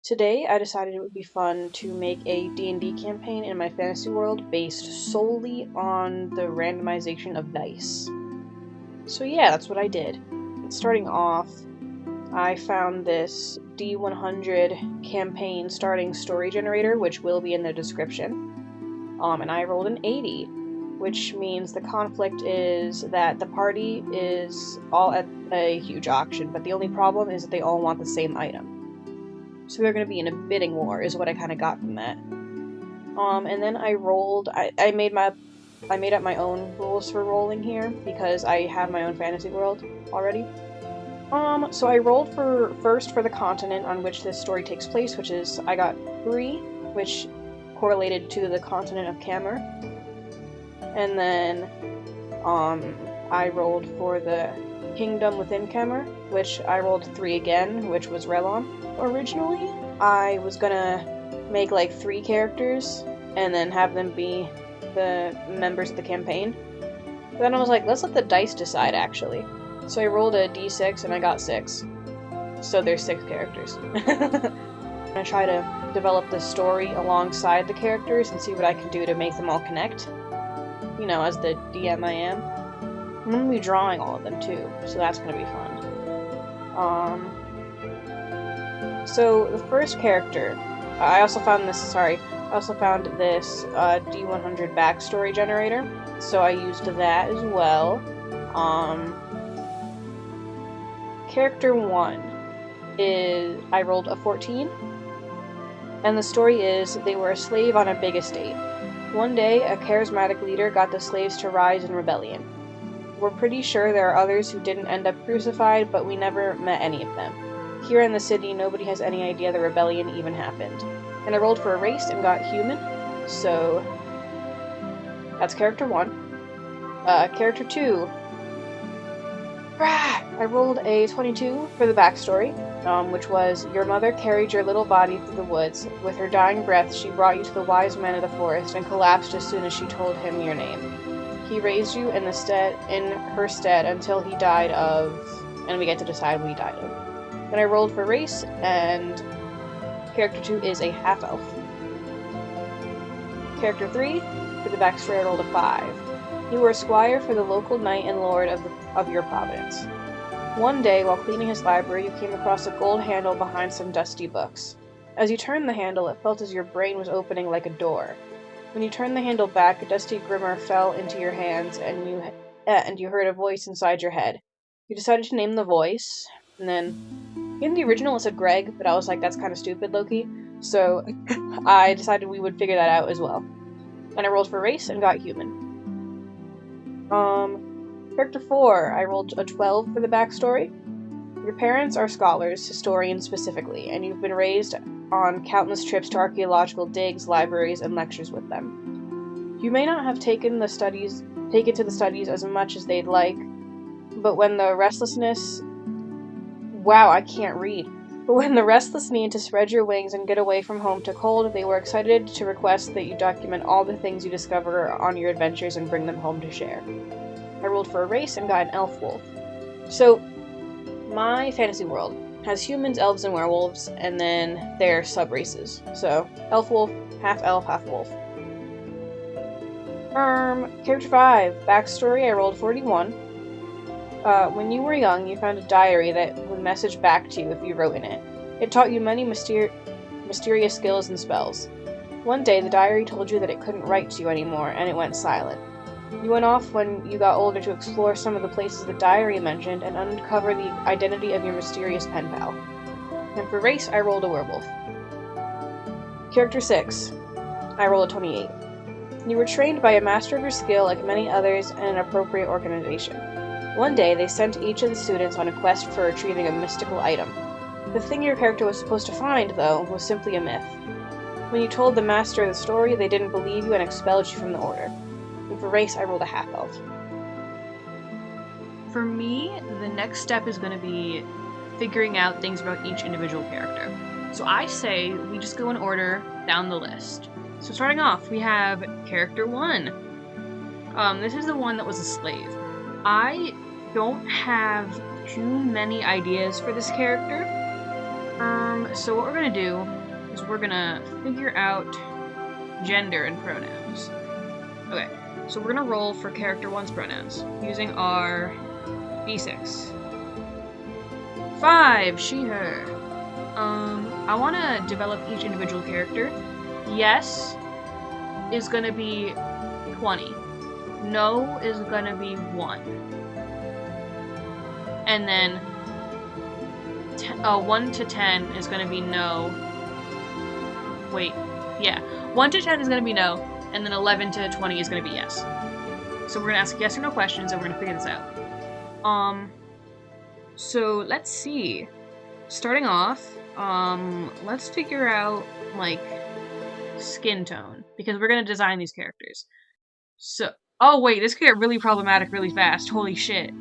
Today I decided it would be fun to make a D&D campaign in my fantasy world based solely on the randomization of dice. So yeah, that's what I did. Starting off, I found this D100 campaign starting story generator, which will be in the description. And I rolled an 80, which means the conflict is that the party is all at a huge auction, but the only problem is that they all want the same item. So they're going to be in a bidding war, is what I kind of got from that. And then I rolled. I made up my own rules for rolling here because I have my own fantasy world already. So I rolled first for the continent on which this story takes place, which is I got 3, which correlated to the continent of Camer. And then I rolled for the kingdom within Camer, which I rolled 3 again, which was Relon. Originally, I was gonna make like 3 characters and then have them be the members of the campaign. But then I was like, let's let the dice decide actually. So I rolled a d6 and I got 6. So there's 6 characters. I'm gonna try to develop the story alongside the characters and see what I can do to make them all connect. You know, as the DM I am. I'm gonna be drawing all of them too, so that's gonna be fun. So the first character, I also found this D100 backstory generator, so I used that as well. Character 1 is, I rolled a 14, and the story is they were a slave on a big estate. One day, a charismatic leader got the slaves to rise in rebellion. We're pretty sure there are others who didn't end up crucified, but we never met any of them. Here in the city, nobody has any idea the rebellion even happened. And I rolled for a race and got human, so that's character 1. Character 2. I rolled a 22 for the backstory, which was, your mother carried your little body through the woods. With her dying breath, she brought you to the wise men of the forest and collapsed as soon as she told him your name. He raised you in her stead until he died of, and we get to decide what he died of. Then I rolled for race, and character 2 is a half-elf. Character 3, for the backstory I rolled a 5. You were a squire for the local knight and lord of your province. One day, while cleaning his library, you came across a gold handle behind some dusty books. As you turned the handle, it felt as your brain was opening like a door. When you turned the handle back, a dusty grimmer fell into your hands, and you heard a voice inside your head. You decided to name the voice, and then in the original it said Greg, but I was like, that's kind of stupid, Loki. So I decided we would figure that out as well. And I rolled for race and got human. Character 4, I rolled a 12 for the backstory. Your parents are scholars, historians specifically, and you've been raised on countless trips to archaeological digs, libraries, and lectures with them. You may not have taken to the studies as much as they'd like, but when the restlessness... Wow, I can't read. But when the restless need to spread your wings and get away from home took hold, they were excited to request that you document all the things you discover on your adventures and bring them home to share. I rolled for a race and got an elf wolf. So, my fantasy world has humans, elves, and werewolves, and then their sub-races. So, elf wolf, half wolf. Character 5, backstory, I rolled 41. When you were young, you found a diary that would message back to you if you wrote in it. It taught you many mysterious skills and spells. One day, the diary told you that it couldn't write to you anymore, and it went silent. You went off when you got older to explore some of the places the diary mentioned and uncover the identity of your mysterious pen pal. And for race, I rolled a werewolf. Character 6. I rolled a 28. You were trained by a master of your skill like many others in an appropriate organization. One day, they sent each of the students on a quest for retrieving a mystical item. The thing your character was supposed to find, though, was simply a myth. When you told the master the story, they didn't believe you and expelled you from the order. And for race, I rolled a half-elf. For me, the next step is going to be figuring out things about each individual character. So I say we just go in order down the list. So starting off, we have character 1. This is the one that was a slave. I don't have too many ideas for this character. So what we're gonna do is we're gonna figure out gender and pronouns. Okay, so we're gonna roll for character 1's pronouns using our d6. 5, she, her. I wanna develop each individual character. Yes is gonna be 20. No is gonna be 1. And then 1 to 10 is gonna be no. Wait, yeah. 1 to 10 is gonna be no, and then 11 to 20 is gonna be yes. So we're gonna ask yes or no questions, and we're gonna figure this out. So let's see. Starting off, let's figure out, like, skin tone, because we're gonna design these characters. So, oh wait, this could get really problematic really fast. Holy shit.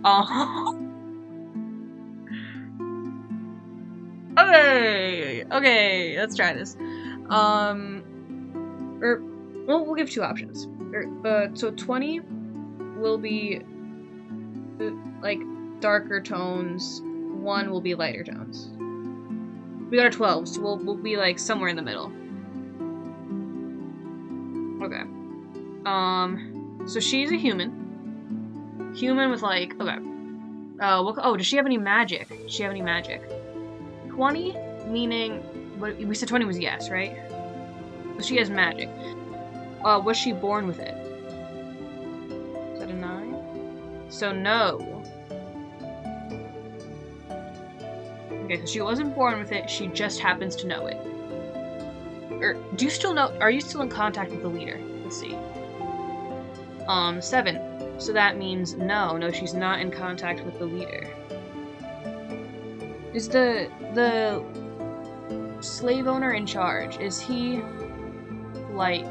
Okay, let's try this. We'll give 2 options. So 20 will be, like, darker tones, 1 will be lighter tones. We got a 12, so we'll be, like, somewhere in the middle. Okay. So she's a human. Human with, like, okay. Does she have any magic? Does she have any magic? 20, meaning, we said 20 was yes, right? So she has magic. Was she born with it? Is that a 9? So no. Okay, so she wasn't born with it, she just happens to know it. Do you still know, are you still in contact with the leader? Let's see. 7. So that means no, she's not in contact with the leader. Is the slave owner in charge, is he, like,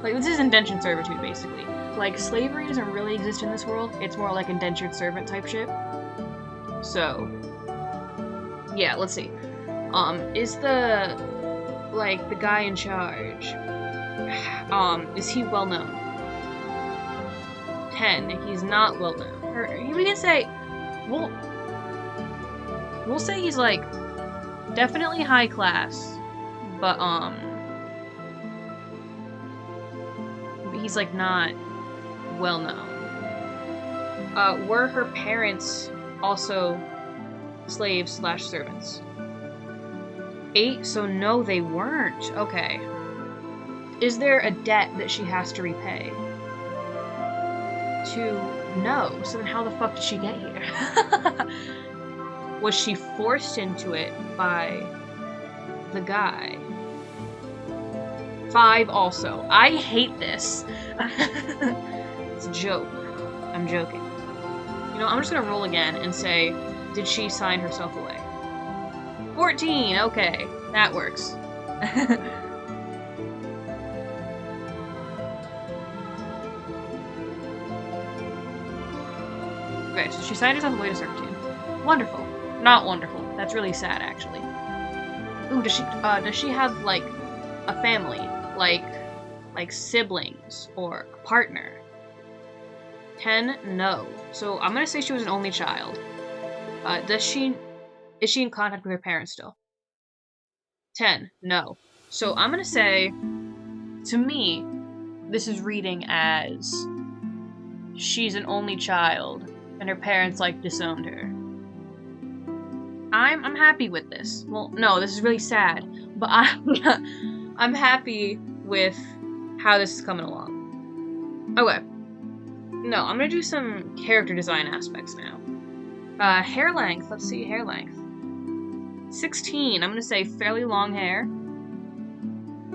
this is indentured servitude, basically. Like, slavery doesn't really exist in this world, it's more like indentured servant type shit. So, yeah, let's see. Is the guy in charge, is he well known? 10, he's not well known. Or, we can say, we'll say he's, like, definitely high class, but, he's, like, not well known. Were her parents also slaves/servants? 8, so no, they weren't. Okay. Is there a debt that she has to repay? 2, no. So then how the fuck did she get here? Was she forced into it by the guy? 5 also. I hate this. It's a joke. I'm joking. You know, I'm just gonna roll again and say, did she sign herself away? 14! Okay, that works. Okay, so she signed herself away to servitude. Wonderful. Not wonderful. That's really sad, actually. Ooh, does she have, like, a family? Like siblings or a partner? 10, no. So I'm gonna say she was an only child. Is she in contact with her parents still? 10, no. So I'm gonna say, to me, this is reading as she's an only child and her parents, like, disowned her. I'm happy with this. Well, no, this is really sad, but I'm happy with how this is coming along. Okay. No, I'm gonna do some character design aspects now. Hair length. Let's see, hair length. 16. I'm gonna say fairly long hair.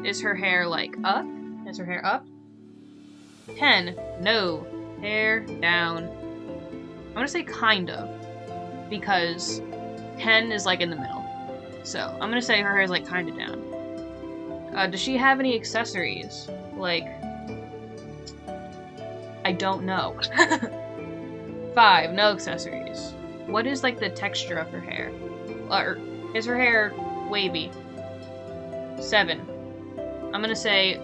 Is her hair, like, up? Is her hair up? 10. No. Hair down. I'm gonna say kind of. Because 10 is, like, in the middle. So, I'm gonna say her hair is, like, kind of down. Does she have any accessories? Like, I don't know. 5, no accessories. What is, like, the texture of her hair? Or is her hair wavy? 7. I'm gonna say,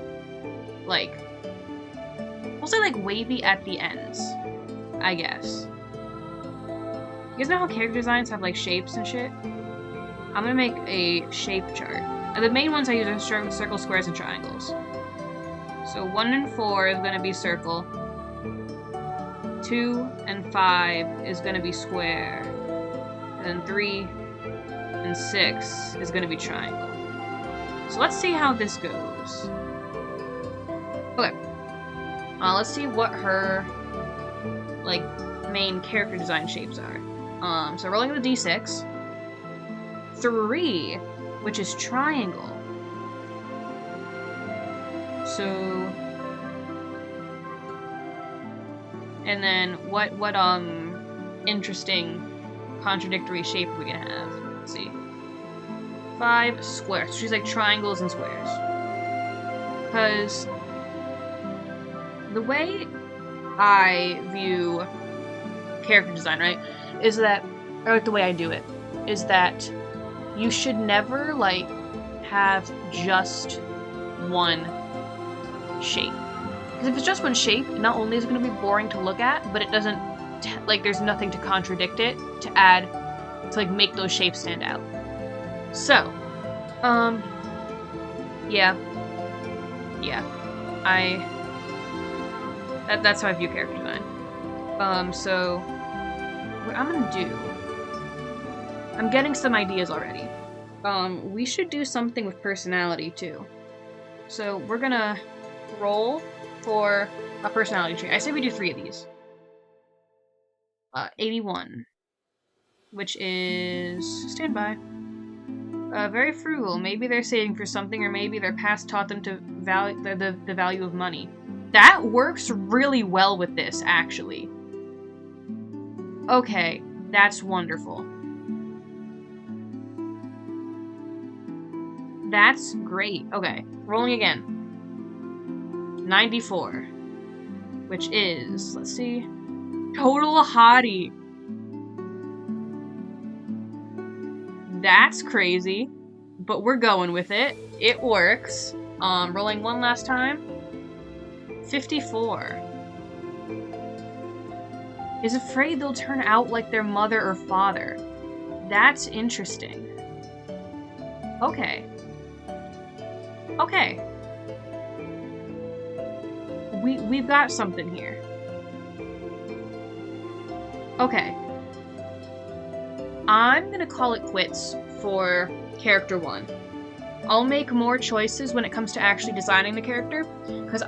like, we'll say, like, wavy at the ends, I guess. You guys know how character designs have, like, shapes and shit? I'm gonna make a shape chart. The main ones I use are circles, squares, and triangles. So 1 and 4 is gonna be circle. 2 and 5 is gonna be square. And then 3 and 6 is gonna be triangle. So let's see how this goes. Okay. Let's see what her, like, main character design shapes are. So rolling the d6. 3, which is triangle. So, and then what interesting contradictory shape are we gonna have? Let's see. 5 squares. So she's like triangles and squares. Because the way I view character design, right, is that, or like the way I do it, is that you should never, like, have just one shape. Because if it's just one shape, not only is it going to be boring to look at, but it doesn't, like, there's nothing to contradict it, to add, to, like, make those shapes stand out. So, yeah, that's how I view character design. So, what I'm gonna do, I'm getting some ideas already. We should do something with personality, too. So, we're gonna roll for a personality trait. I say we do 3 of these. 81, which is, stand by. Very frugal. Maybe they're saving for something, or maybe their past taught them to value the value of money. That works really well with this, actually. Okay, that's wonderful. That's great. Okay, rolling again. 94, which is, let's see, total hottie. That's crazy, but we're going with it. It works. Rolling one last time. 54. Is afraid they'll turn out like their mother or father. That's interesting. Okay. Okay. We've got something here. Okay. I'm gonna call it quits for character 1. I'll make more choices when it comes to actually designing the character, because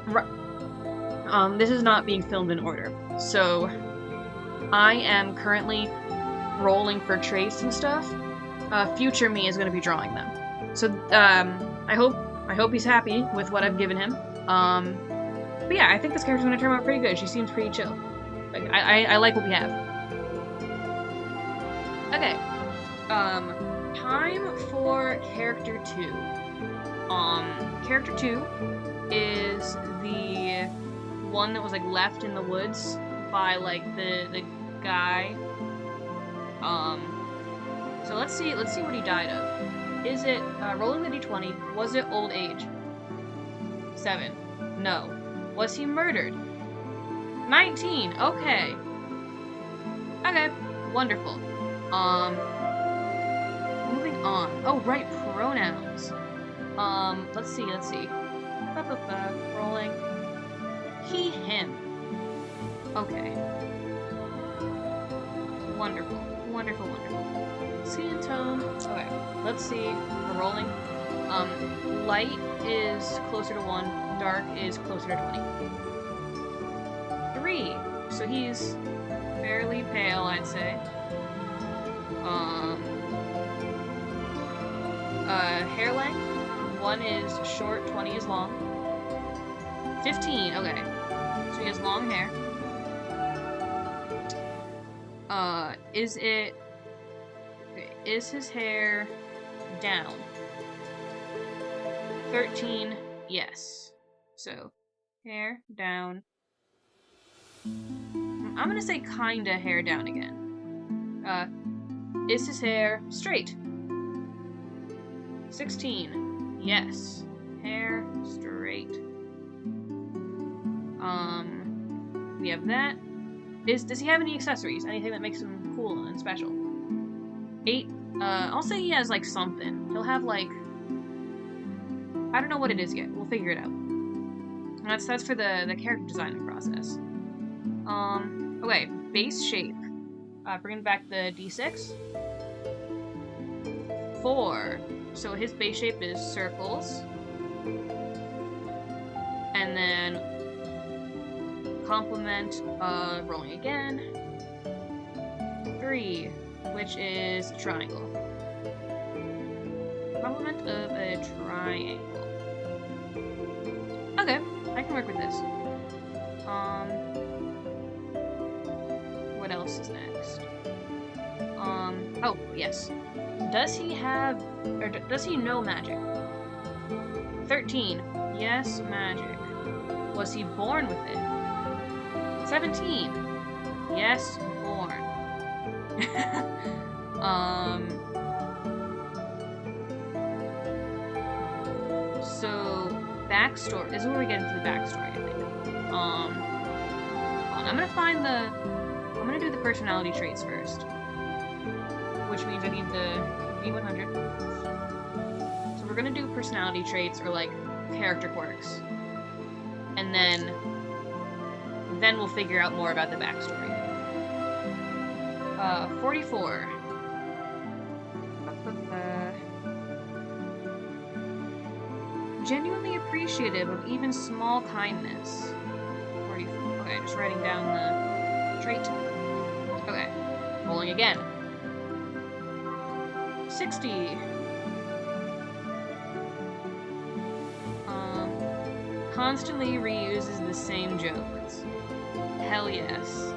this is not being filmed in order. So I am currently rolling for traits and stuff. Future me is going to be drawing them. So I hope he's happy with what I've given him. But yeah, I think this character's going to turn out pretty good. She seems pretty chill. Like, I like what we have. Okay. Time for character 2. Character 2 is the one that was, like, left in the woods by, like, the guy. So let's see what he died of. Is it, rolling the d20, was it old age? 7. No. Was he murdered? 19. Okay. Okay. Wonderful. Moving on. Oh, right, pronouns. Let's see. Rolling. He, him. Okay. Wonderful. Skin tone. Okay, let's see. We're rolling. Light is closer to 1, dark is closer to 20. 3. So he's fairly pale, I'd say. Hair length. 1 is short, 20 is long. 15, okay. So he has long hair. Is his hair down? 13, yes. So, hair down. I'm gonna say kinda hair down again. Is his hair straight? 16, yes. Hair straight. We have that. Does he have any accessories? Anything that makes him cool and special? 8, I'll say he has, like, something. He'll have, like... I don't know what it is yet. We'll figure it out. That's for the character design process. Okay, base shape. Bringing back the D6. 4. So his base shape is circles. And then complement, rolling again. 3, which is triangle. Complement of a triangle. Okay, I can work with this. What else is next? Oh, yes. Does he have, or does he know magic? 13. Yes, magic. Was he born with it? 17. Yes, born. So, backstory. This is where we get into the backstory, I think. I'm gonna do the personality traits first. Which means I need the V100. So we're gonna do personality traits, or like, character quirks. And then we'll figure out more about the backstory. 44. Genuinely appreciative of even small kindness. 44. Okay, just writing down the trait. Okay, rolling again. 60. Constantly reuses the same jokes. Hell yes.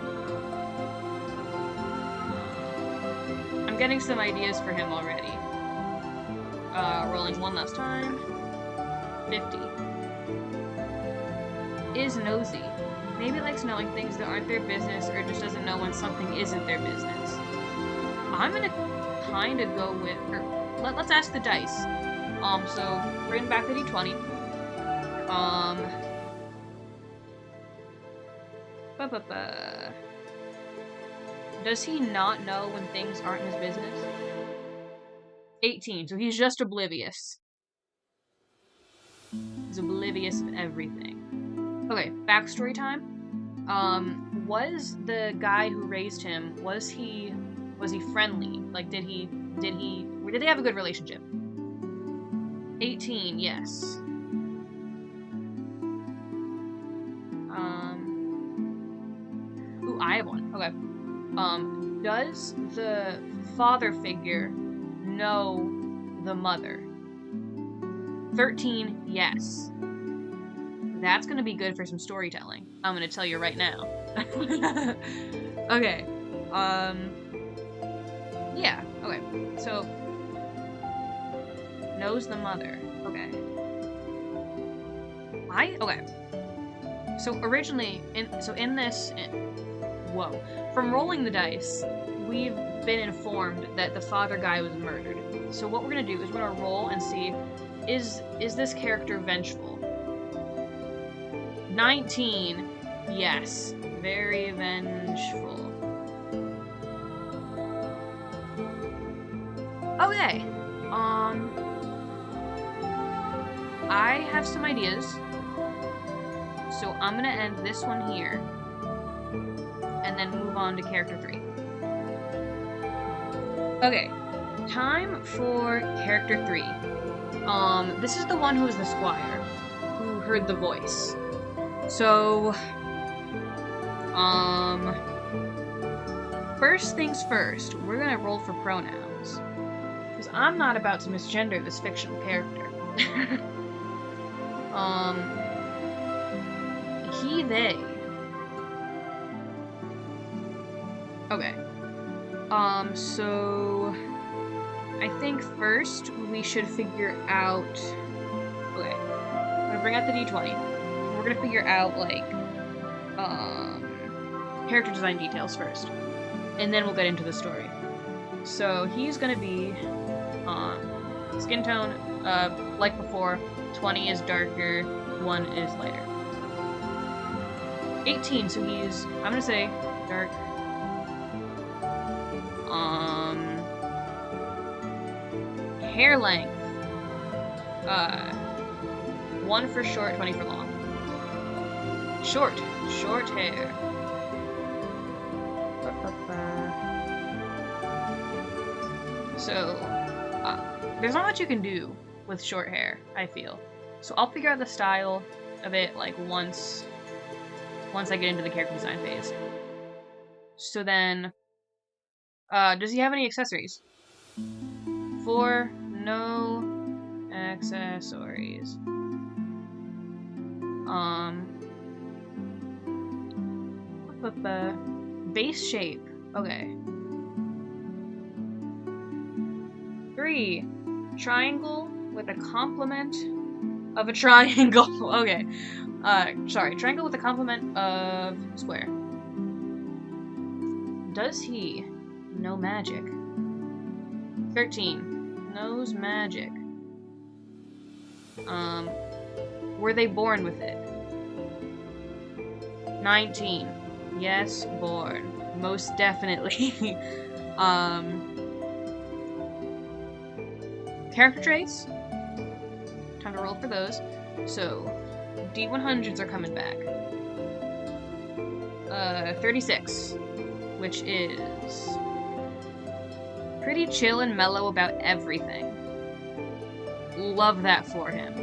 I'm getting some ideas for him already. Rolling one last time. 50. Is nosy. Maybe likes knowing things that aren't their business, or just doesn't know when something isn't their business. I'm gonna kind of go with, or let's ask the dice. So bring back the D20. Does he not know when things aren't his business? 18, so he's just oblivious. He's oblivious of everything. Okay, backstory time. Was the guy who raised him, was he friendly? Like, did they have a good relationship? 18, yes. Ooh, I have one. Okay. Does the father figure know the mother? 13, yes. That's gonna be good for some storytelling. I'm gonna tell you right now. Okay. Yeah, okay. So, knows the mother. Okay. Okay. So originally, from rolling the dice, we've been informed that the father guy was murdered. So what we're gonna do is we're gonna roll and see, is this character vengeful? 19, yes, very vengeful. Okay, I have some ideas, so I'm gonna end this one here, and then move on to character 3. Okay, time for character 3. This is the one who is the squire, who heard the voice. So, first things first, we're gonna roll for pronouns. Because I'm not about to misgender this fictional character. He, they. Okay. So I think first we should figure out... Okay. I'm gonna bring out the D20. We're gonna figure out, like, character design details first. And then we'll get into the story. So he's gonna be, skin tone, like before, 20 is darker, 1 is lighter. 18, so he's, I'm gonna say, dark. Hair length. 1 for short, 20 for long. Short hair. So, there's not much you can do with short hair, I feel. So I'll figure out the style of it, like, once I get into the character design phase. So then, does he have any accessories? 4, no accessories. Base shape. Okay. 3, triangle with a complement of a triangle. Okay. Sorry, triangle with a complement of square. Does he know magic? 13, knows magic. Were they born with it? 19, yes, born. Most definitely. Character traits. Time to roll for those. So, D100s are coming back. 36, which is pretty chill and mellow about everything. Love that for him.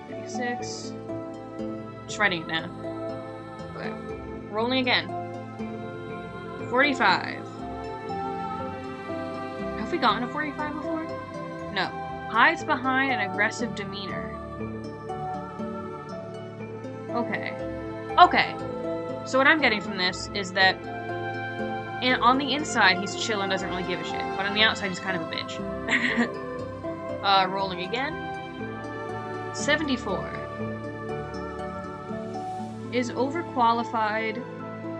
36. Just writing it down. Okay. Rolling again. 45. Have we gotten a 45 before? No. Hides behind an aggressive demeanor. Okay. Okay. So what I'm getting from this is that on the inside, he's chill and doesn't really give a shit. But on the outside, he's kind of a bitch. Rolling again. 74. Is overqualified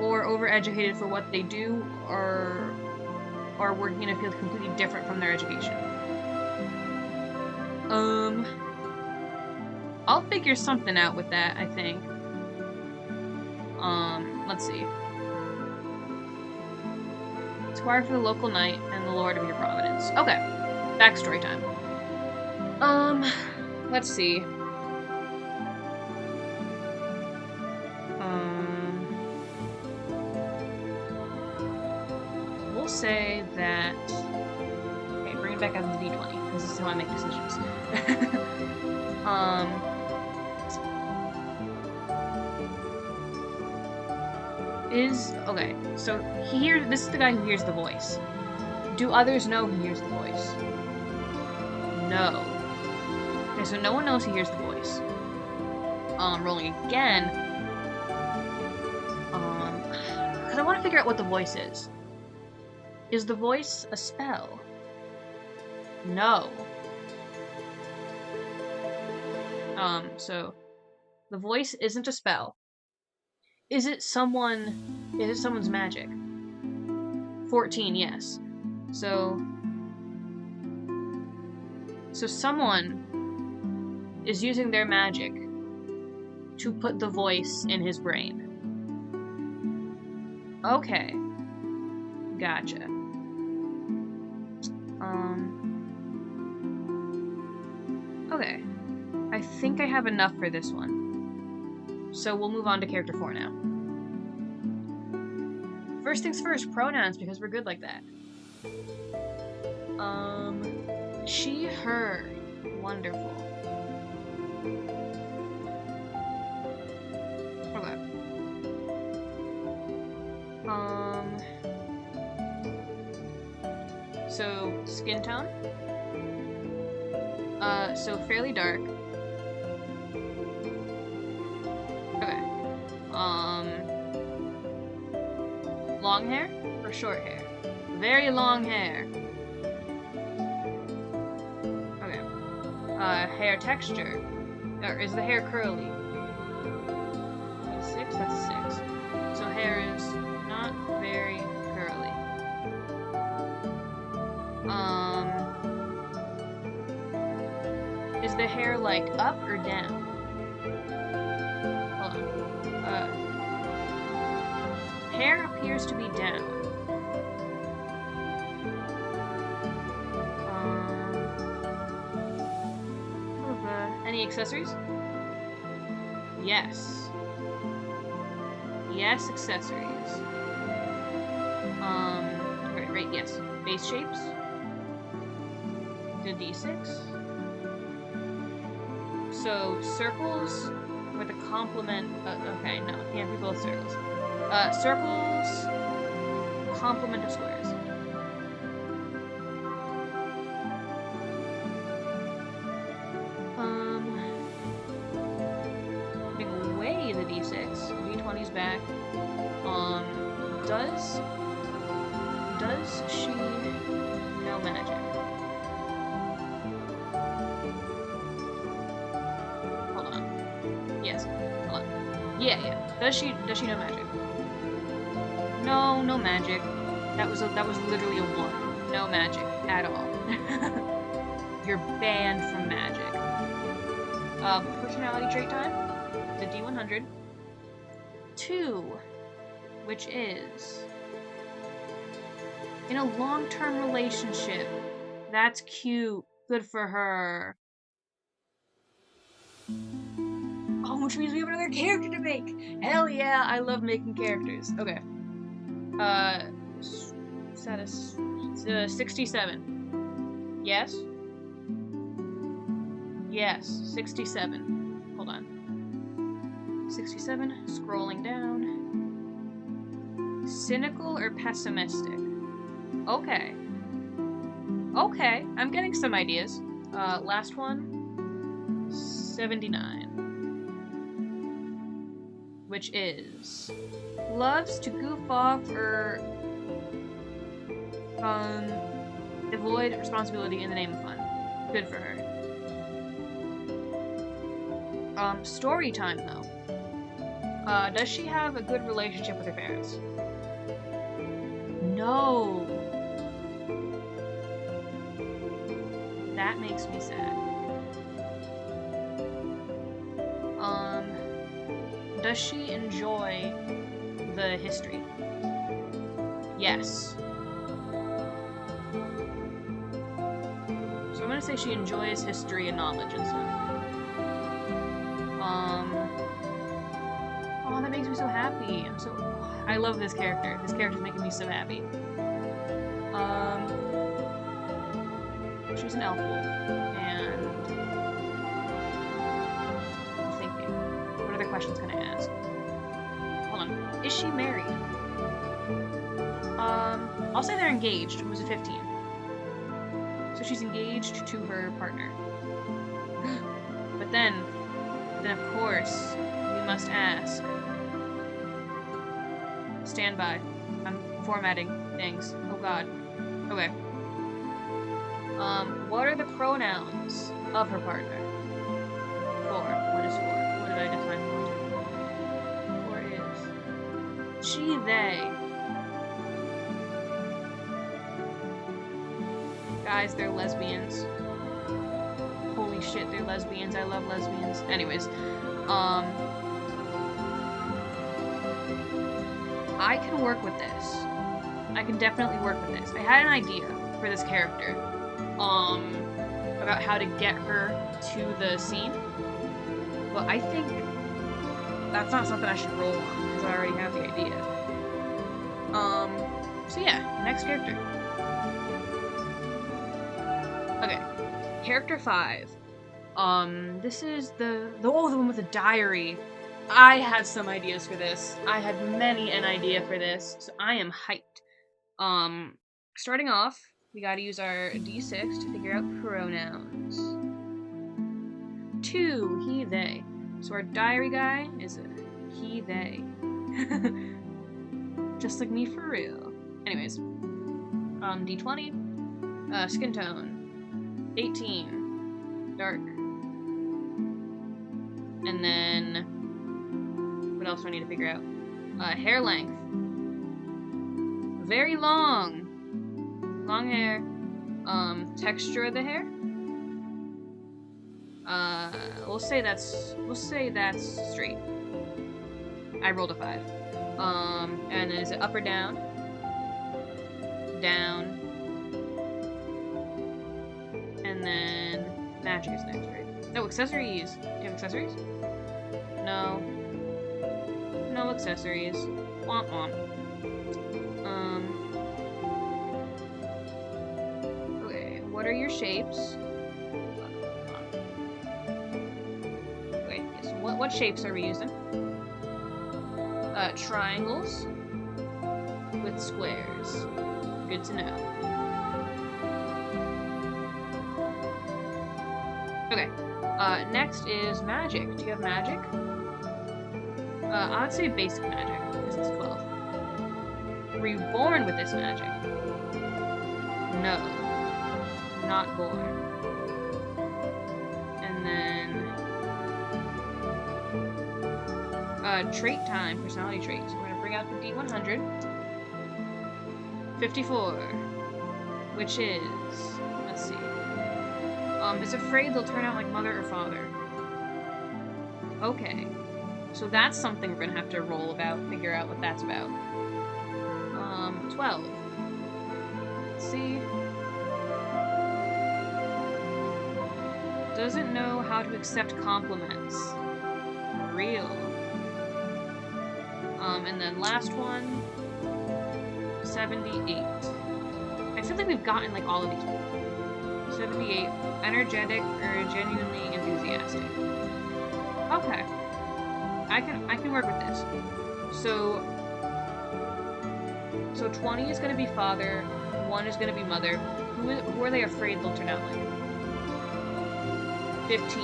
or overeducated for what they do, or are working in a field completely different from their education? I'll figure something out with that, I think. Let's see. Squire for the local knight and the lord of your providence. Okay. Backstory time. Let's see. We'll say that... Okay, bring it back out to D20, because this is how I make decisions. Okay, so this is the guy who hears the voice. Do others know he hears the voice? No. Okay, so no one knows he hears the voice. Rolling again. Because I want to figure out what the voice is. Is the voice a spell? No. So the voice isn't a spell. Is it someone's magic? 14, yes. So someone is using their magic to put the voice in his brain. Okay. Gotcha. Okay. I think I have enough for this one. So we'll move on to character 4 now. First things first, pronouns, because we're good like that. She, her. Wonderful. Okay. So, skin tone. So fairly dark. Okay. Long hair or short hair? Very long hair. Okay. Hair texture. Or is the hair curly? That's 6? That's a 6. So hair is not very curly. Is the hair, like, up or down? Hold on. Hair appears to be down. accessories? Yes. Yes, accessories. Right, yes. Base shapes. The D6. So, circles with a complement. Okay, no, it can't be both circles. Circles, complement of squares. Putting away the D6. D20's back. Does she know magic? Hold on. Yes. Hold on. Yeah. Does she know magic? No, no magic. That was literally a 1. No magic at all. You're banned from magic. Personality trait time. The D100. 2, which is in a long-term relationship. That's cute. Good for her. Oh, which means we have another character to make. Hell yeah, I love making characters. Okay. Status 67. Yes. Yes, 67. Hold on. 67. Scrolling down. Cynical or pessimistic? Okay. Okay, I'm getting some ideas. Last one. 79. Which is loves to goof off or avoid responsibility in the name of fun. Good for her. Story time though. Does she have a good relationship with her parents? No. That makes me sad. Does she enjoy the history? Yes. So I'm gonna say she enjoys history and knowledge and stuff. Oh, that makes me so happy. I love this character. This character's making me so happy. She's an elf wolf, and I'm thinking, what other questions can I ask? Hold on. Is she married? I'll say they're engaged. It was a 15. So she's engaged to her partner. But then of course, we must ask. Stand by. I'm formatting things. Oh god. Okay. What are the pronouns of her partner? 4. What is 4? What did I define 4? 4 is she, they. Guys, they're lesbians. Holy shit, they're lesbians. I love lesbians. Anyways, I can work with this. I can definitely work with this. I had an idea for this character, about how to get her to the scene, but I think that's not something I should roll on, because I already have the idea. So yeah, next character. Okay, character 5. This is the one with the diary. I had some ideas for this. I had many an idea for this, so I am hyped. Starting off, we gotta use our D6 to figure out pronouns. 2, he, they. So our diary guy is a he, they. Just like me for real. Anyways, D20, skin tone, 18, dark. And then, what else do I need to figure out? Hair length. Very long. Long hair. Texture of the hair. We'll say that's straight. I rolled a 5. And then is it up or down? Down. And then magic is next, right? No, accessories. Do you have accessories? No. No accessories. Womp womp. Okay, what are your shapes? Wait, so what shapes are we using? Triangles with squares. Good to know. Okay, next is magic. Do you have magic? I would say basic magic, because it's 12. Were you born with this magic? No. Not born. And then... trait time, personality traits. We're gonna bring out the D100. 54. Which is... let's see. Is afraid they'll turn out like mother or father. Okay. So that's something we're gonna have to roll about, figure out what that's about. 12. Let's see. Doesn't know how to accept compliments. Real. And then last one. 78. I feel like we've gotten like all of these people. 78. Energetic or genuinely enthusiastic. Okay. I can work with this. So 20 is gonna be father, 1 is gonna be mother. Who are they afraid they'll turn out like? 15.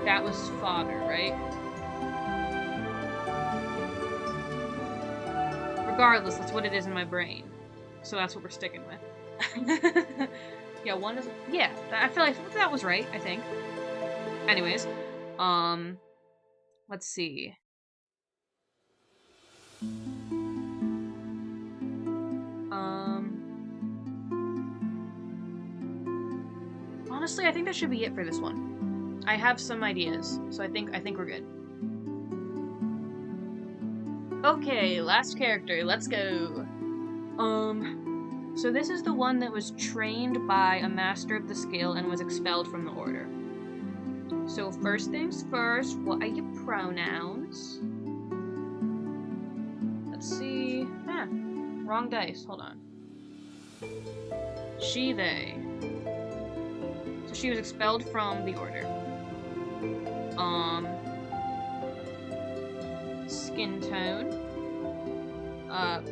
That was father, right? Regardless, that's what it is in my brain. So that's what we're sticking with. Yeah, 1 is... yeah, I feel like that was right, I think. Anyways, let's see. Honestly, I think that should be it for this one. I have some ideas, so I think we're good. Okay, last character, let's go. So this is the one that was trained by a master of the skill and was expelled from the order. So first things first, what are your pronouns? Let's see. Wrong dice, hold on. She, they. So she was expelled from the order. Skin tone.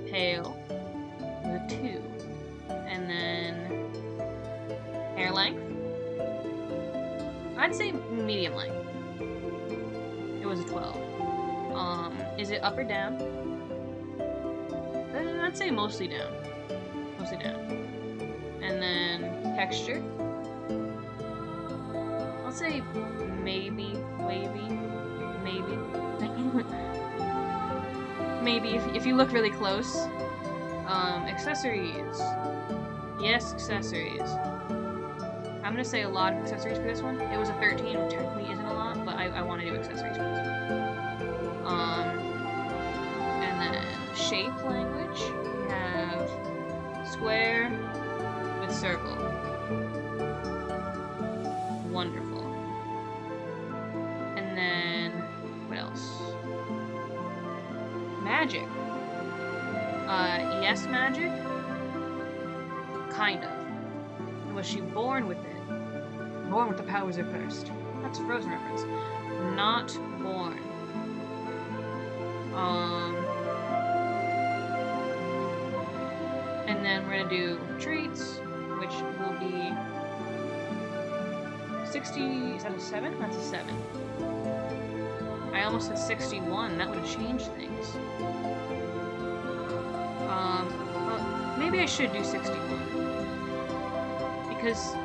Pale. With a 2. And then hair length. I'd say medium length. It was a 12. Is it up or down? I'd say mostly down. Mostly down. And then texture. I'll say maybe, wavy, maybe. Maybe if you look really close. Accessories. Yes, accessories. I'm gonna say a lot of accessories for this one. It was a 13, which technically isn't a lot, but I want to do accessories for this one. And then shape language. We have square with circle. Wonderful. And then what else? Magic. Yes, magic. Kind of. Was she born with it? Born with the powers of first. That's a Frozen reference. Not born. And then we're gonna do traits, which will be 60. Is that a 7? That's a 7. I almost said 61. That would have changed things. Maybe I should do 61. Because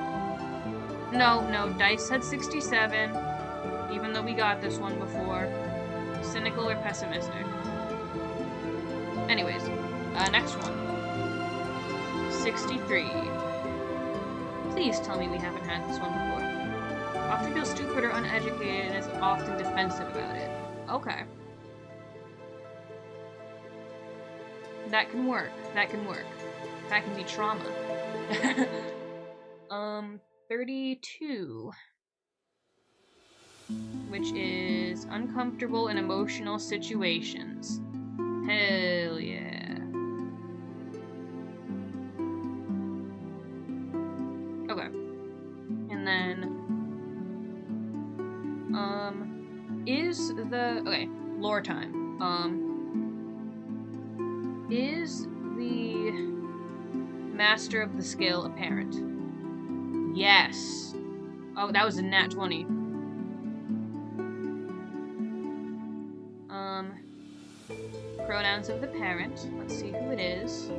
no, dice said 67, even though we got this one before. Cynical or pessimistic. Anyways, next one. 63. Please tell me we haven't had this one before. Often feels stupid or uneducated and is often defensive about it. Okay. That can work. That can work. That can be trauma. 32. which is uncomfortable and emotional situations. Hell yeah. Okay. And then, okay, lore time. Is the Master of the Scale apparent? Yes. Oh, that was a nat 20. Pronouns of the parent. Let's see who it is.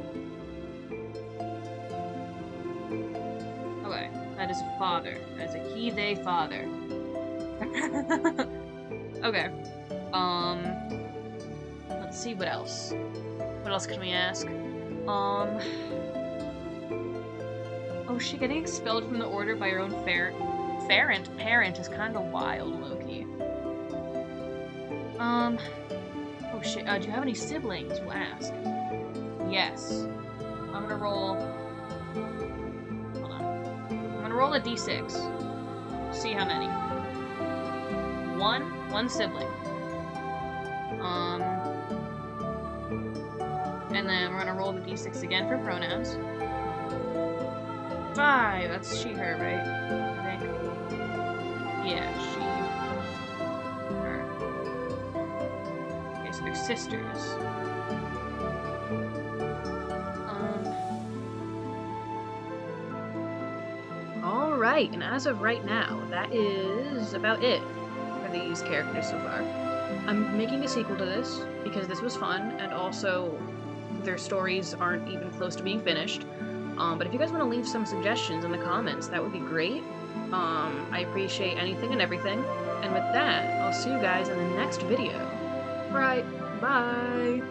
Okay, that is a father. That is a he, they, father. Okay. Let's see what else. What else can we ask? Oh shit, getting expelled from the order by your own parent is kind of wild, Loki. Oh shit, do you have any siblings? We'll ask. Yes. I'm gonna roll... Hold on. I'm gonna roll a d6. See how many. One sibling. And then we're gonna roll the d6 again for pronouns. 5, that's she, her, right? I think. Yeah, she, her. Okay, so they're sisters. Alright, and as of right now, that is about it for these characters so far. I'm making a sequel to this because this was fun, and also their stories aren't even close to being finished. But if you guys want to leave some suggestions in the comments, that would be great. I appreciate anything and everything. And with that, I'll see you guys in the next video. Right, bye!